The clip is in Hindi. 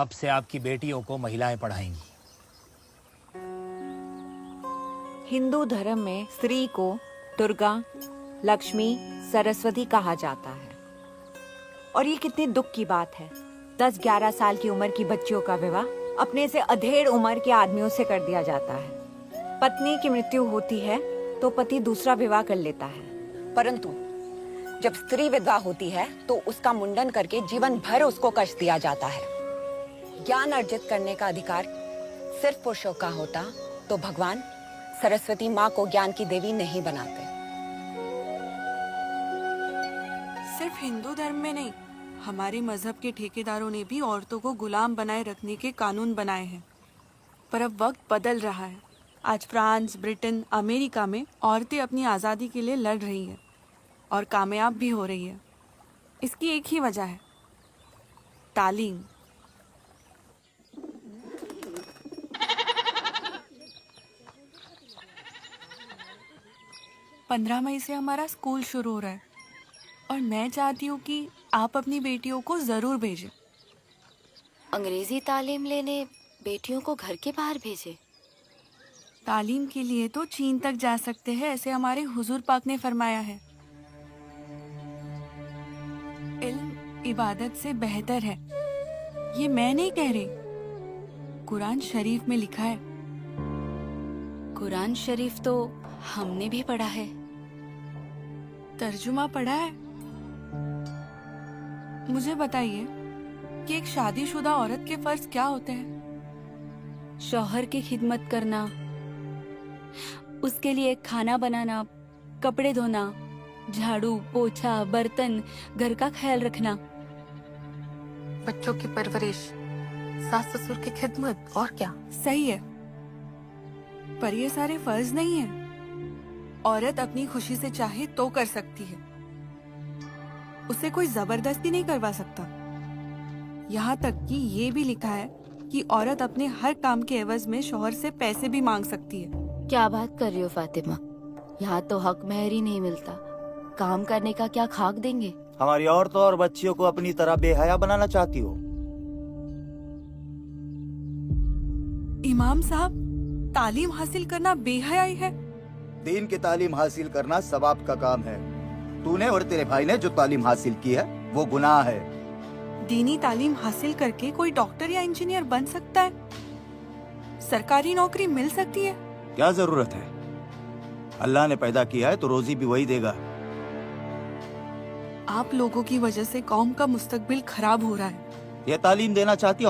अब से आपकी बेटियों को महिलाएं पढ़ाएंगी। हिंदू धर्म में स्त्री को दुर्गा, लक्ष्मी, सरस्वती कहा जाता है। और ये कितने दुख की बात है, 10-11 साल की उम्र की बच्चियों का विवाह अपने से अधेड़ उम्र के आदमियों से कर दिया जाता है। पत्नी की मृत्यु होती है तो पति दूसरा विवाह कर लेता है, परंतु जब स्त्री विधवा होती है तो उसका मुंडन करके जीवन भर उसको कष्ट दिया जाता है। ज्ञान अर्जित करने का अधिकार सिर्फ पुरुषों का होता तो भगवान सरस्वती माँ को ज्ञान की देवी नहीं बनाते। सिर्फ हिंदू धर्म में नहीं, हमारे मजहब के ठेकेदारों ने भी औरतों को गुलाम बनाए रखने के कानून बनाए हैं। पर अब वक्त बदल रहा है। आज फ्रांस, ब्रिटेन, अमेरिका में औरतें अपनी आज़ादी के लिए लड़ रही हैं और कामयाब भी हो रही है। इसकी एक ही वजह है, तालीम। पंद्रह मई से हमारा स्कूल शुरू हो रहा है और मैं चाहती हूँ कि आप अपनी बेटियों को ज़रूर भेजें। अंग्रेजी तालीम लेने बेटियों को घर के बाहर भेजें? तालीम के लिए तो चीन तक जा सकते हैं, ऐसे हमारे हुजूर पाक ने फरमाया है। इल्म इबादत से बेहतर है, ये मैं नहीं कह रही, कुरान शरीफ में लिखा है। कुरान शरीफ तो हमने भी पढ़ा है। तर्जुमा पढ़ा है? मुझे बताइए कि एक शादीशुदा औरत के फर्ज क्या होते हैं? शौहर की खिदमत करना, उसके लिए खाना बनाना, कपड़े धोना, झाड़ू पोछा, बर्तन, घर का ख्याल रखना, बच्चों की परवरिश, सास ससुर की खिदमत, और क्या। सही है, पर ये सारे फर्ज नहीं है। औरत अपनी खुशी से चाहे तो कर सकती है, उसे कोई जबरदस्ती नहीं करवा सकता। यहाँ तक कि ये भी लिखा है कि औरत अपने हर काम के एवज में शौहर से पैसे भी मांग सकती है। क्या बात कर रही हो फातिमा, यहाँ तो हक महर ही नहीं मिलता, काम करने का क्या खाक देंगे। हमारी औरतों और बच्चियों को अपनी तरह बेहया बनाना चाहती हो? इमाम साहब, तालीम हासिल करना बेहयाई है? दीन की तालीम हासिल करना सवाब का काम है। तूने और तेरे भाई ने जो तालीम हासिल की है वो गुनाह है। दीनी तालीम हासिल करके कोई डॉक्टर या इंजीनियर बन सकता है, सरकारी नौकरी मिल सकती है। क्या जरूरत है? अल्लाह ने पैदा किया है तो रोजी भी वही देगा। आप लोगों की वजह से कौम का मुस्तकबिल खराब हो रहा है। ये तालीम देना चाहती हो